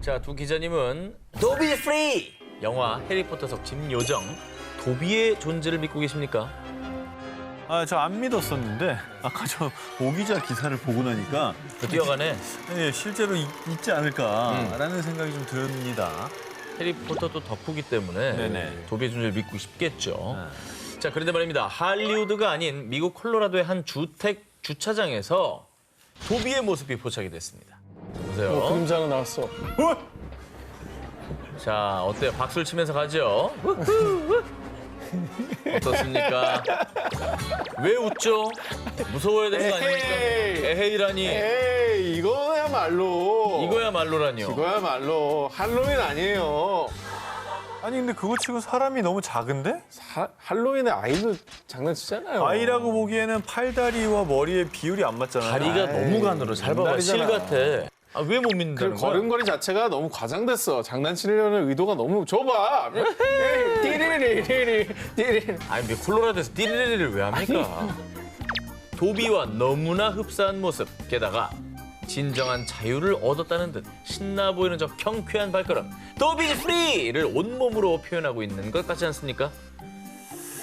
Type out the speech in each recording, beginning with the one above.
자, 두 기자님은 도비 프리! 영화 해리포터속 진요정 도비의 존재를 믿고 계십니까? 저 안 믿었었는데 아까 저 오기자 기사를 보고 나니까 뛰어가네. 네, 실제로 있지 않을까라는 생각이 좀 듭니다. 해리포터도 덕후기 때문에 네네. 도비의 존재를 믿고 싶겠죠. 자, 그런데 말입니다. 할리우드가 아닌 미국 콜로라도의 한 주택 주차장에서 도비의 모습이 포착이 됐습니다. 보세요. 그림자 하나 나왔어. 자, 어때요? 박수를 치면서 가죠? 어떻습니까? 왜 웃죠? 무서워야 되는 거 아닙니까? 에헤이라니. 에이, 이거야말로. 이거야말로라니요. 이거야말로 할로윈 아니에요. 아니 근데 그거 치고 사람이 너무 작은데? 할로윈에 아이도 장난치잖아요. 아이라고 보기에는 팔다리와 머리의 비율이 안 맞잖아요. 다리가 너무 가늘어. 잘 봐봐. 실 맨날이잖아. 같아. 아, 왜 못 믿는다는 그 거야? 걸음걸이 자체가 너무 과장됐어. 장난치려는 의도가 너무 좁아. 띠리리리리리리. 아니, 왜 콜로라도에서 띠리리리를 왜 합니까? 도비와 너무나 흡사한 모습, 게다가 진정한 자유를 얻었다는 듯 신나 보이는 저 경쾌한 발걸음, 도비 프리를 온몸으로 표현하고 있는 것 같지 않습니까?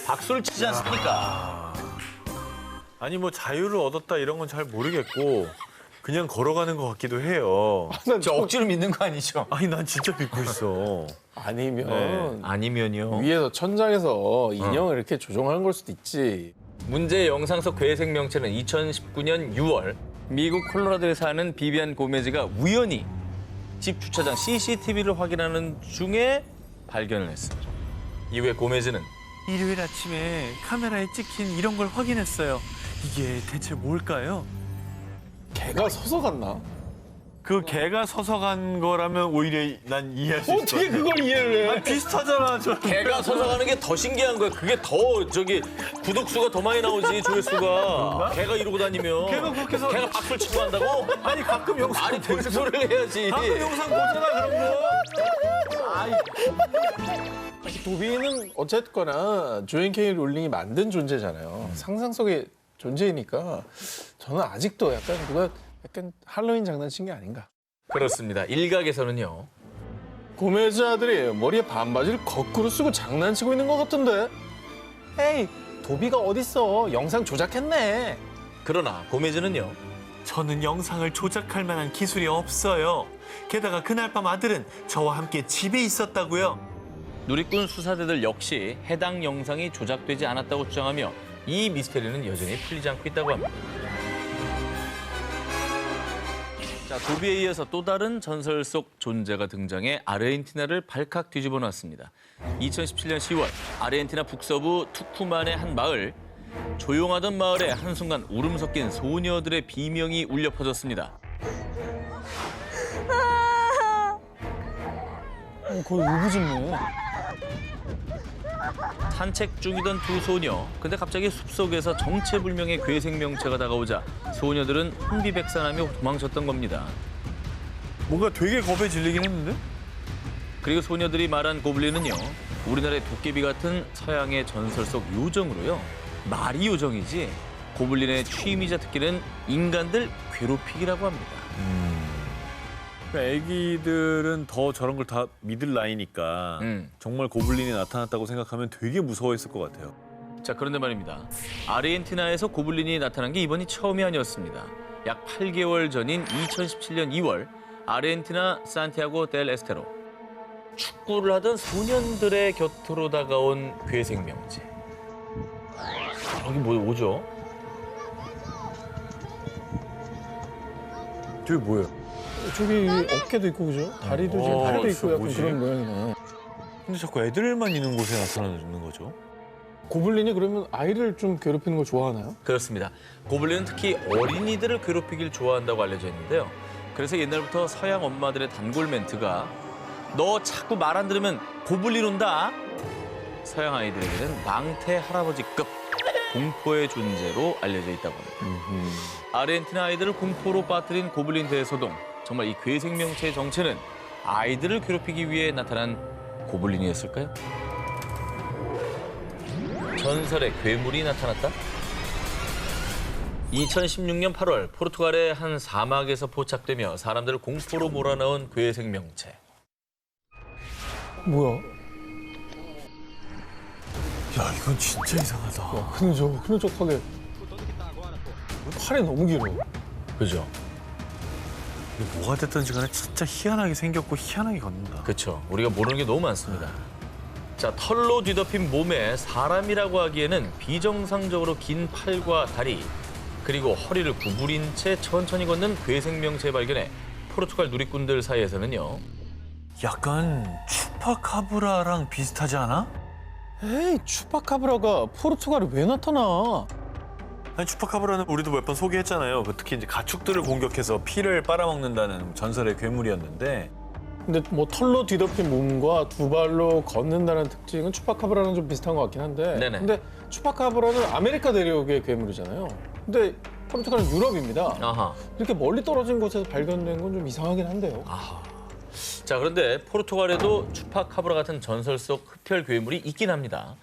박수를 치지 않습니까? 아니 뭐 자유를 얻었다 이런 건 잘 모르겠고 그냥 걸어가는 것 같기도 해요. 저 억지로 믿는 거 아니죠? 아니 난 진짜 믿고 있어. 아니면 아니면요. 위에서 천장에서 인형을 이렇게 조종하는 걸 수도 있지. 문제의 영상 속 괴생명체는 2019년 6월 미국 콜로라도에 사는 비비안 고메즈가 우연히 집 주차장 CCTV를 확인하는 중에 발견을 했습니다. 이후에 고메즈는 일요일 아침에 카메라에 찍힌 이런 걸 확인했어요. 이게 대체 뭘까요? 개가 서서 갔나? 그 개가 서서 간 거라면 오히려 난 이해할 수 있어. 어떻게 그걸 이해를 해? 비슷하잖아. 저. 개가 서서 가는 게 더 신기한 거야. 그게 더 구독수가 더 많이 나오지, 조회수가. 개가 이러고 다니면. 개가 그렇게 해서- 개가 박수를 치고 한다고? 아니 가끔 영상 아니, 대소를 해야지. 가끔 영상 보잖아 그런 거. 도비는 어쨌거나 조앤 케이 롤링이 만든 존재잖아요. 상상 속의 존재이니까 저는 아직도 약간 할로윈 장난친 게 아닌가. 그렇습니다. 일각에서는요. 고메즈 아들이 머리에 반바지를 거꾸로 쓰고 장난치고 있는 것 같은데. 에이, 도비가 어딨어. 영상 조작했네. 그러나 고메즈는요. 저는 영상을 조작할 만한 기술이 없어요. 게다가 그날 밤 아들은 저와 함께 집에 있었다고요. 누리꾼 수사대들 역시 해당 영상이 조작되지 않았다고 주장하며 이 미스테리는 여전히 풀리지 않고 있다고 합니다. 자, 도비에 이어서 또 다른 전설 속 존재가 등장해 아르헨티나를 발칵 뒤집어 놨습니다. 2017년 10월 아르헨티나 북서부 투쿠만의 한 마을. 조용하던 마을에 한순간 울음 섞인 소녀들의 비명이 울려 퍼졌습니다. 거의 울부짖네. 산책 중이던 두 소녀. 근데 갑자기 숲속에서 정체불명의 괴생명체가 다가오자 소녀들은 혼비백산하며 도망쳤던 겁니다. 뭔가 되게 겁에 질리긴 했는데? 그리고 소녀들이 말한 고블린은요. 우리나라의 도깨비 같은 서양의 전설 속 요정으로요. 말이 요정이지 고블린의 취미자 특기는 인간들 괴롭히기라고 합니다. 애기들은 더 저런 걸 다 믿을 나이니까 정말 고블린이 나타났다고 생각하면 되게 무서워했을 것 같아요. 자, 그런데 말입니다. 아르헨티나에서 고블린이 나타난 게 이번이 처음이 아니었습니다. 약 8개월 전인 2017년 2월 아르헨티나 산티아고 델 에스테로. 축구를 하던 소년들의 곁으로 다가온 괴생명체. 여기 뭐죠? 저게 뭐예요? 저기 어깨도 있고 그죠? 다리도 지금 팔도 있고 약간 뭐지? 그런 모양이네. 근데 자꾸 애들만 있는 곳에 나타나는 거죠? 고블린이 그러면 아이를 좀 괴롭히는 걸 좋아하나요? 그렇습니다. 고블린은 특히 어린이들을 괴롭히길 좋아한다고 알려져 있는데요. 그래서 옛날부터 서양 엄마들의 단골 멘트가 너 자꾸 말 안 들으면 고블린 온다. 서양 아이들에게는 망태 할아버지급 공포의 존재로 알려져 있다고 합니다. 아르헨티나 아이들을 공포로 빠뜨린 고블린 대소동. 정말 이 괴생명체의 정체는 아이들을 괴롭히기 위해 나타난 고블린이었을까요? 전설의 괴물이 나타났다? 2016년 8월 포르투갈의 한 사막에서 포착되며 사람들을 공포로 몰아넣은 괴 생명체. 뭐야? 야, 이건 진짜 이상하다. 흐느적하게. 팔이 너무 길어. 그죠? 이게 뭐가 됐든지 간에 진짜 희한하게 생겼고 희한하게 걷는다. 그렇죠. 우리가 모르는 게 너무 많습니다. 자, 털로 뒤덮인 몸에 사람이라고 하기에는 비정상적으로 긴 팔과 다리, 그리고 허리를 구부린 채 천천히 걷는 괴 생명체 발견에 포르투갈 누리꾼들 사이에서는요. 약간 추파카브라랑 비슷하지 않아? 에이, 추파카브라가 포르투갈에 왜 나타나? 아니, 추파카브라는 우리도 몇 번 소개했잖아요. 특히 이제 가축들을 공격해서 피를 빨아먹는다는 전설의 괴물이었는데 근데 뭐 털로 뒤덮인 몸과 두 발로 걷는다는 특징은 추파카브라랑 좀 비슷한 것 같긴 한데. 네네. 근데 추파카브라는 아메리카 대륙의 괴물이잖아요. 근데 포르투갈은 유럽입니다. 아하. 이렇게 멀리 떨어진 곳에서 발견된 건 좀 이상하긴 한데요. 자, 그런데 포르투갈에도 추파카브라 같은 전설 속 흡혈 괴물이 있긴 합니다.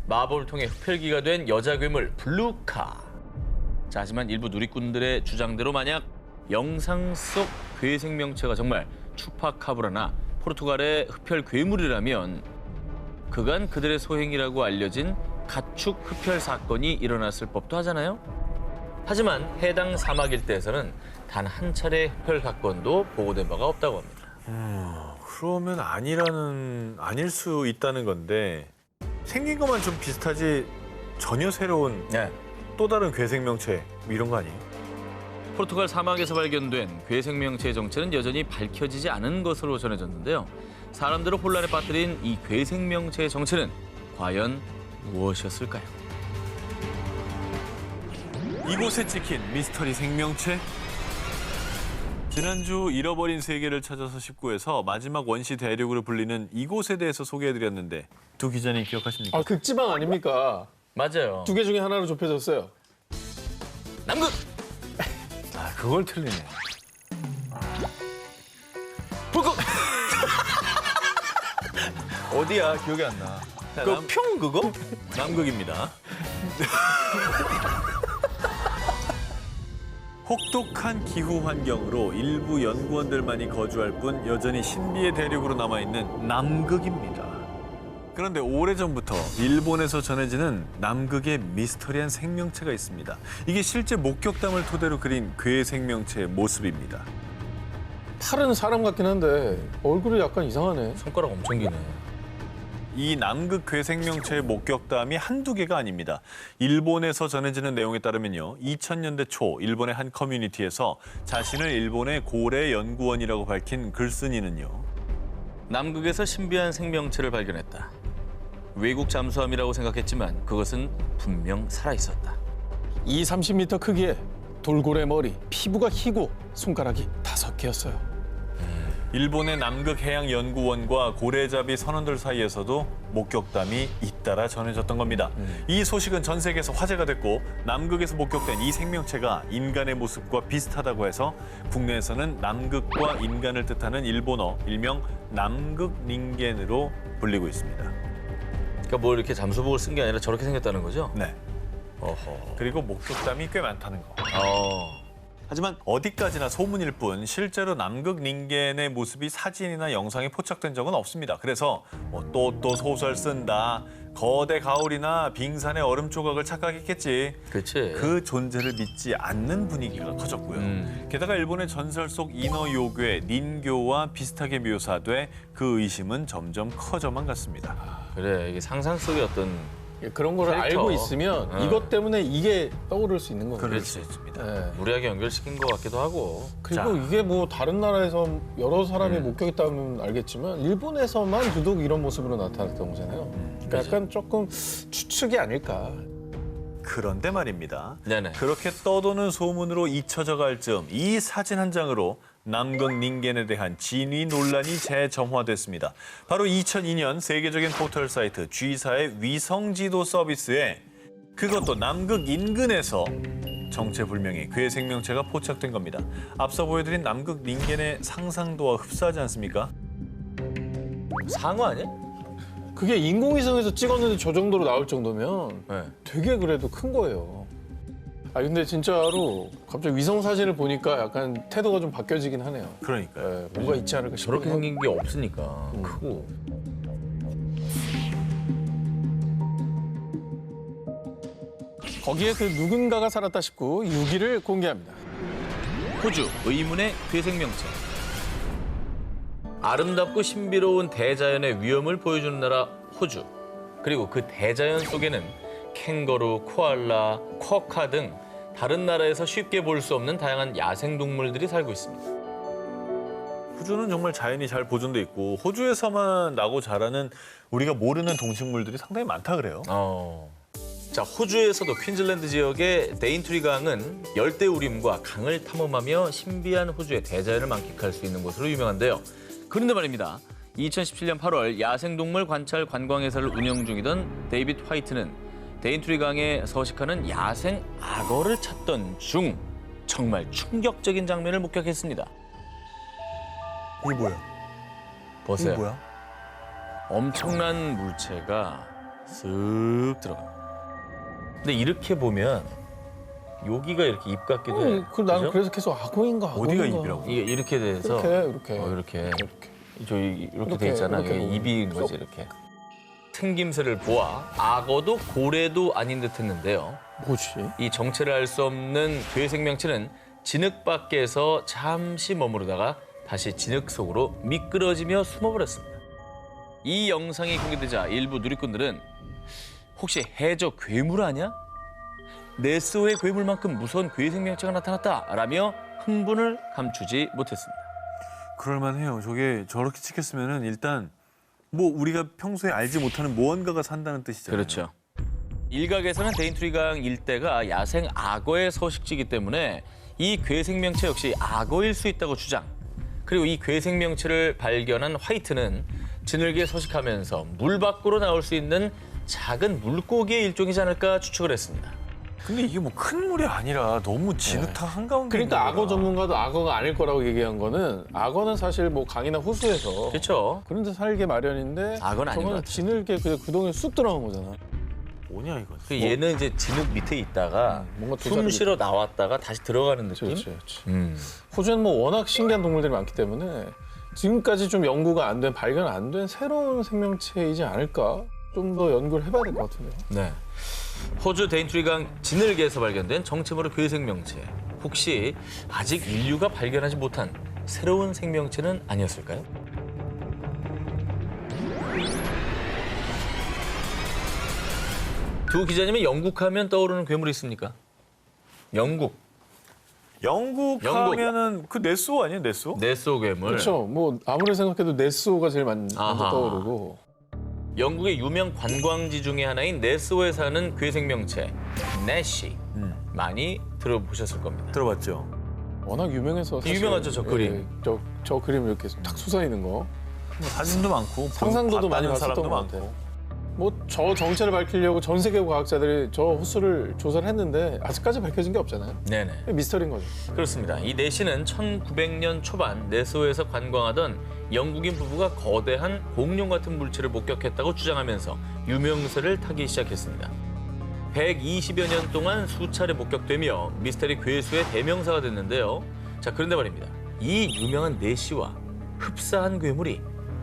마법을 통해 흡혈귀가 된 여자 괴물 블루카. 자, 하지만 일부 누리꾼들의 주장대로 만약 영상 속 괴 생명체가 정말 추파카브라나 포르투갈의 흡혈 괴물이라면 그간 그들의 소행이라고 알려진 가축 흡혈 사건이 일어났을 법도 하잖아요. 하지만 해당 사막 일대에서는 단 한 차례 흡혈 사건도 보고된 바가 없다고 합니다. 그러면 아닐 수 있다는 건데 생긴 것만 좀 비슷하지 전혀 새로운 네. 또 다른 괴생명체 이런 거 아니에요? 포르투갈 사막에서 발견된 괴 생명체의 정체는 여전히 밝혀지지 않은 것으로 전해졌는데요. 사람들을 혼란에 빠뜨린 이 괴 생명체의 정체는 과연 무엇이었을까요? 이곳에 찍힌 미스터리 생명체? 지난주 잃어버린 세계를 찾아서 19에서 마지막 원시 대륙으로 불리는 이곳에 대해서 소개해드렸는데 두 기자님 기억하십니까? 아, 극지방 아닙니까? 맞아요. 두 개 중에 하나로 좁혀졌어요. 남극! 아, 그걸 틀리네. 북극! 어디야? 기억이 안 나. 그 평 그거? 남극입니다. 혹독한 기후 환경으로 일부 연구원들만이 거주할 뿐 여전히 신비의 대륙으로 남아있는 남극입니다. 그런데 오래전부터 일본에서 전해지는 남극의 미스터리한 생명체가 있습니다. 이게 실제 목격담을 토대로 그린 괴 생명체의 모습입니다. 팔은 사람 같긴 한데 얼굴이 약간 이상하네. 손가락 엄청 기네. 이 남극 괴 생명체의 목격담이 한두 개가 아닙니다. 일본에서 전해지는 내용에 따르면요. 2000년대 초 일본의 한 커뮤니티에서 자신을 일본의 고래 연구원이라고 밝힌 글쓴이는요. 남극에서 신비한 생명체를 발견했다. 외국 잠수함이라고 생각했지만 그것은 분명 살아있었다. 30m 크기에 돌고래 머리, 피부가 희고 손가락이 5개였어요. 일본의 남극 해양 연구원과 고래잡이 선원들 사이에서도 목격담이 잇따라 전해졌던 겁니다. 이 소식은 전 세계에서 화제가 됐고 남극에서 목격된 이 생명체가 인간의 모습과 비슷하다고 해서 국내에서는 남극과 인간을 뜻하는 일본어 일명 남극 닌겐으로 불리고 있습니다. 그러니까 뭐 이렇게 잠수복을 쓴 게 아니라 저렇게 생겼다는 거죠? 네. 어허. 그리고 목격담이 꽤 많다는 거. 어. 하지만 어디까지나 소문일 뿐 실제로 남극 닌겐의 모습이 사진이나 영상에 포착된 적은 없습니다. 그래서 또 소설 쓴다, 거대 가오리나 빙산의 얼음 조각을 착각했겠지. 그치. 그 존재를 믿지 않는 분위기가 커졌고요. 게다가 일본의 전설 속 인어 요괴 닌교와 비슷하게 묘사돼 그 의심은 점점 커져만 갔습니다. 그래, 이게 상상 속의 어떤 그런 거를 캐릭터. 알고 있으면 응. 이것 때문에 이게 떠오를 수 있는 거예요. 그럴 수 있습니다. 네. 무리하게 연결시킨 것 같기도 하고. 그리고 자. 이게 뭐 다른 나라에서 여러 사람이 목격했다면 알겠지만 일본에서만 유독 이런 모습으로 나타났던 거잖아요. 그러니까 약간 조금 추측이 아닐까. 그런데 말입니다. 네네. 그렇게 떠도는 소문으로 잊혀져 갈 즈음 이 사진 한 장으로 남극 닌겐에 대한 진위 논란이 재점화됐습니다. 바로 2002년 세계적인 포털 사이트 G사의 위성 지도 서비스에 그것도 남극 인근에서 정체불명의 괴 생명체가 포착된 겁니다. 앞서 보여드린 남극 닌겐의 상상도와 흡사하지 않습니까? 상어 아니야? 그게 인공위성에서 찍었는데 저 정도로 나올 정도면 네. 되게 그래도 큰 거예요. 아 근데 진짜로 갑자기 위성 사진을 보니까 약간 태도가 좀 바뀌어지긴 하네요. 그러니까요. 예, 뭔가 있지 않을까 싶어요. 저렇게 생긴 게 없으니까 크고. 거기에 그 누군가가 살았다 싶고 6위를 공개합니다. 호주 의문의 괴생명체. 아름답고 신비로운 대자연의 위엄을 보여주는 나라 호주. 그리고 그 대자연 속에는 캥거루, 코알라, 쿼카 등 다른 나라에서 쉽게 볼 수 없는 다양한 야생동물들이 살고 있습니다. 호주는 정말 자연이 잘 보존돼 있고 호주에서만 나고 자라는 우리가 모르는 동식물들이 상당히 많다 그래요. 자, 호주에서도 퀸즐랜드 지역의 데인트리 강은 열대우림과 강을 탐험하며 신비한 호주의 대자연을 만끽할 수 있는 곳으로 유명한데요. 그런데 말입니다. 2017년 8월 야생동물 관찰 관광회사를 운영 중이던 데이빗 화이트는 데인트리 강에 서식하는 야생 악어를 찾던 중 정말 충격적인 장면을 목격했습니다. 이게 뭐야? 보세요. 이게 뭐야? 엄청난 물체가 쓱 들어갑니다. 근데 이렇게 보면 여기가 이렇게 입 같기도 해요. 나는 그죠? 그래서 계속 악어인가 어디가 악어인가. 입이라고? 이게 이렇게 돼서 이렇게. 이렇게 이렇게. 이렇게 돼 있잖아. 이렇게 이게 보면. 입인 거지 이렇게. 생김새를 보아 악어도 고래도 아닌 듯했는데요. 뭐지? 이 정체를 알 수 없는 괴생명체는 진흙 밖에서 잠시 머무르다가 다시 진흙 속으로 미끄러지며 숨어버렸습니다. 이 영상이 공개되자 일부 누리꾼들은 혹시 해저 괴물 아니야? 네스호의 괴물만큼 무서운 괴생명체가 나타났다라며 흥분을 감추지 못했습니다. 그럴만해요. 저게 저렇게 찍혔으면은 일단 뭐 우리가 평소에 알지 못하는 무언가가 산다는 뜻이잖아요. 그렇죠. 일각에서는 데인트리 강 일대가 야생 악어의 서식지이기 때문에 이 괴생명체 역시 악어일 수 있다고 주장. 그리고 이 괴생명체를 발견한 화이트는 진흙에 서식하면서 물 밖으로 나올 수 있는 작은 물고기의 일종이지 않을까 추측을 했습니다. 근데 이게 뭐 큰 물이 아니라 너무 진흙탕 한가운데 그러니까 있는 악어 거라. 전문가도 악어가 아닐 거라고 얘기한 거는 악어는 사실 뭐 강이나 호수에서 그렇죠. 그런 데 살게 마련인데 악어는 아닌 것 저거는 같아요. 진흙에 그냥 구덩이에 쑥 들어간 거잖아. 뭐냐 이거. 그 얘는 이제 진흙 밑에 있다가 뭔가 숨 도자기 쉬러 나왔다가 다시 들어가는 느낌? 그렇지, 그렇지. 음. 호주에는 뭐 워낙 신기한 동물들이 많기 때문에 지금까지 좀 연구가 안 된, 발견 안 된 새로운 생명체이지 않을까? 좀 더 연구를 해봐야 될 것 같은데요. 네. 호주 데인트리 강 진흙에서 발견된 정체 모를 괴생명체. 혹시 아직 인류가 발견하지 못한 새로운 생명체는 아니었을까요? 두 기자님은 영국하면 떠오르는 괴물이 있습니까? 영국. 영국 영국. 하면은 그 네스호 아니에요? 네스호? 네스호 괴물. 그렇죠. 뭐 아무리 생각해도 네스호가 제일 먼저 아하. 떠오르고. 영국의 유명 관광지 중에 하나인 네스호에 사는 괴생명체 내시. 많이 들어보셨을 겁니다. 들어봤죠. 워낙 유명해서 사실, 유명하죠, 저 그림. 저 그림 이렇게 탁 솟아 있는 거. 뭐 사진도 많고 상상도도 많이 봤다는 봤었던 사람도 것 많고. 같아요. 뭐 저 정체를 밝히려고 전 세계 과학자들이 저 호수를 조사를 했는데 아직까지 밝혀진 게 없잖아요. 네네. 미스터리인 거죠. 그렇습니다. 이 내시는 1900년 초반 네스호에서 관광하던 영국인 부부가 거대한 공룡 같은 물체를 목격했다고 주장하면서 유명세를 타기 시작했습니다. 120여 년 동안 수차례 목격되며 미스터리 괴수의 대명사가 됐는데요. 자, 그런데 말입니다. 이 유명한 내시와 흡사한 괴물이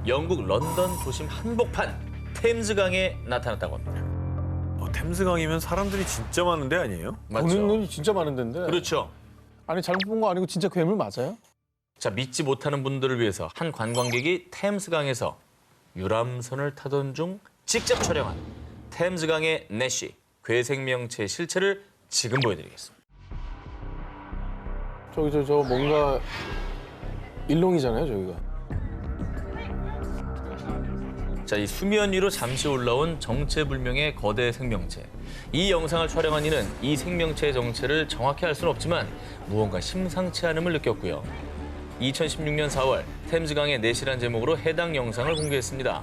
영국 런던 도심 한복판 템즈강에 나타났다고 합니다. 템스강이면 사람들이 진짜 많은 데 아니에요? 보는 눈이 진짜 많은 데인데. 그렇죠. 아니 잘못 본 거 아니고 진짜 괴물 맞아요? 자, 믿지 못하는 분들을 위해서 한 관광객이 템스강에서 유람선을 타던 중 직접 촬영한 템스강의 내시 괴생명체 실체를 지금 보여드리겠습니다. 저 뭔가 일롱이잖아요, 저기가. 자, 이 수면 위로 잠시 올라온 정체불명의 거대 생명체. 이 영상을 촬영한 이는 이 생명체의 정체를 정확히 알 수는 없지만 무언가 심상치 않음을 느꼈고요. 2016년 4월 템즈강의 내시란 제목으로 해당 영상을 공개했습니다.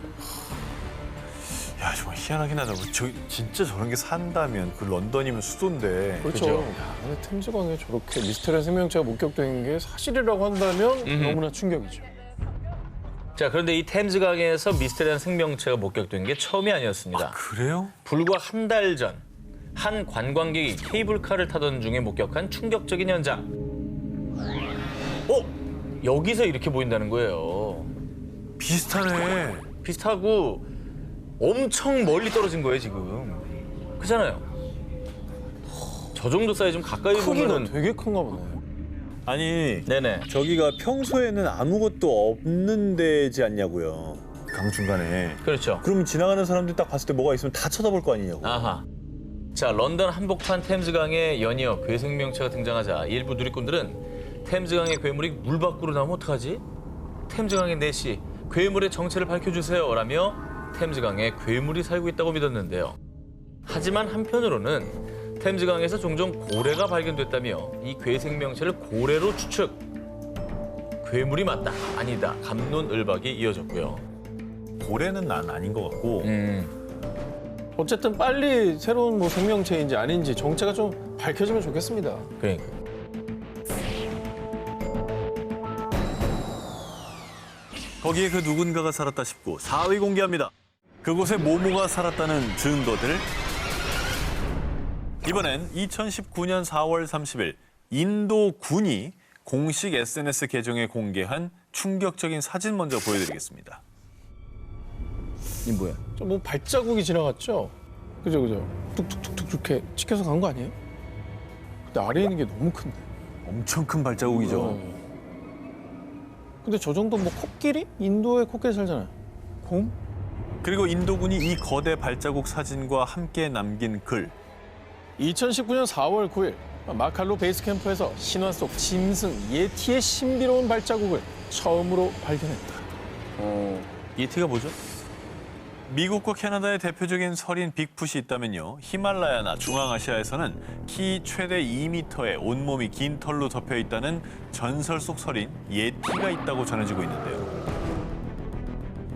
야 정말 희한하긴 하다. 저 진짜 저런 게 산다면 그 런던이면 수도인데. 그렇죠. 그죠? 야, 근데 템즈강에 저렇게 미스터리한 생명체가 목격된 게 사실이라고 한다면 너무나 충격이죠. 자, 그런데 이 템즈강에서 미스테리한 생명체가 목격된 게 처음이 아니었습니다. 그래요? 불과 한 달 전 한 관광객이 케이블카를 타던 중에 목격한 충격적인 현장. 여기서 이렇게 보인다는 거예요. 비슷하네. 비슷하고 엄청 멀리 떨어진 거예요, 지금. 그잖아요. 저 정도 사이즈면 가까이 크기는 보면은 되게 큰가 보네. 아니 네네. 저기가 평소에는 아무것도 없는 데지 않냐고요. 강 중간에. 그렇죠. 그럼 지나가는 사람들이 딱 봤을 때 뭐가 있으면 다 쳐다볼 거 아니냐고. 아하. 자, 런던 한복판 템즈강에 연이어 괴생명체가 등장하자 일부 누리꾼들은 템즈강의 괴물이 물 밖으로 나오면 어떡하지? 템즈강의 내시, 괴물의 정체를 밝혀주세요 라며 템즈강에 괴물이 살고 있다고 믿었는데요. 하지만 한편으로는 템즈강에서 종종 고래가 발견됐다며 이 괴생명체를 고래로 추측. 괴물이 맞다, 아니다, 갑론을박이 이어졌고요. 고래는 난 아닌 것 같고. 어쨌든 빨리 새로운 뭐 생명체인지 아닌지 정체가 좀 밝혀지면 좋겠습니다. 그러니까. 거기에 그 누군가가 살았다 싶고 4위 공개합니다. 그곳에 모모가 살았다는 증거들. 이번엔 2019년 4월 30일 인도 군이 공식 SNS 계정에 공개한 충격적인 사진 먼저 보여드리겠습니다. 이 뭐야? 저 뭐 발자국이 지나갔죠? 그죠. 툭툭툭툭 이렇게 찍혀서 간 거 아니에요? 근데 아래에 있는 게 너무 큰데. 엄청 큰 발자국이죠. 근데 저 정도 뭐 코끼리? 인도에 코끼리 살잖아요. 곰? 그리고 인도군이 이 거대 발자국 사진과 함께 남긴 글. 2019년 4월 9일 마칼로 베이스 캠프에서 신화 속 짐승 예티의 신비로운 발자국을 처음으로 발견했다. 예티가 뭐죠? 미국과 캐나다의 대표적인 설인 빅풋이 있다면요. 히말라야나 중앙아시아에서는 키 최대 2m의 온몸이 긴 털로 덮여 있다는 전설 속 설인 예티가 있다고 전해지고 있는데요.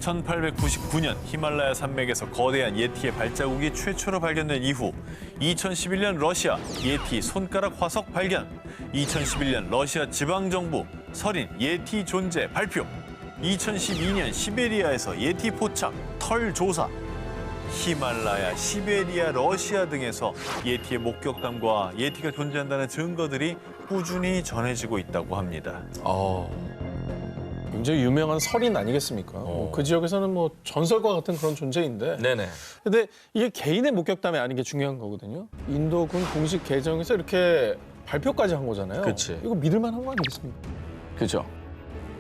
1899년 히말라야 산맥에서 거대한 예티의 발자국이 최초로 발견된 이후 2011년 러시아 예티 손가락 화석 발견, 2011년 러시아 지방정부 설인 예티 존재 발표, 2012년 시베리아에서 예티 포착, 털 조사, 히말라야, 시베리아, 러시아 등에서 예티의 목격담과 예티가 존재한다는 증거들이 꾸준히 전해지고 있다고 합니다. 굉장히 유명한 설인 아니겠습니까? 그 지역에서는 뭐 전설과 같은 그런 존재인데. 네네. 근데 이게 개인의 목격담이 아닌 게 중요한 거거든요. 인도군 공식 계정에서 이렇게 발표까지 한 거잖아요. 그치. 이거 믿을 만한 거 아니겠습니까? 그죠.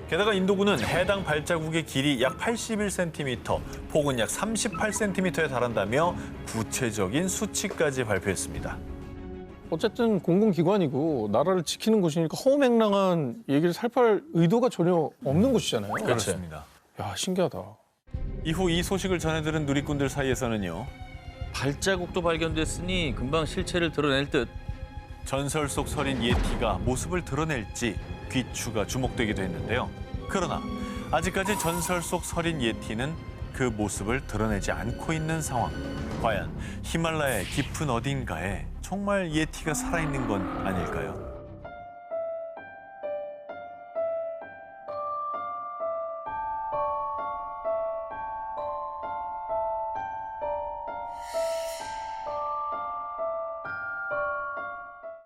게다가 인도군은 해당 발자국의 길이 약 81cm, 폭은 약 38cm에 달한다며 구체적인 수치까지 발표했습니다. 어쨌든 공공기관이고 나라를 지키는 곳이니까 허무맹랑한 얘기를 살펴할 의도가 전혀 없는 곳이잖아요. 그렇습니다. 야, 신기하다. 이후 이 소식을 전해들은 누리꾼들 사이에서는요. 발자국도 발견됐으니 금방 실체를 드러낼 듯. 전설 속 설인 예티가 모습을 드러낼지 귀추가 주목되기도 했는데요. 그러나 아직까지 전설 속 설인 예티는 그 모습을 드러내지 않고 있는 상황. 과연 히말라야의 깊은 어딘가에 정말 예티가 살아있는 건 아닐까요?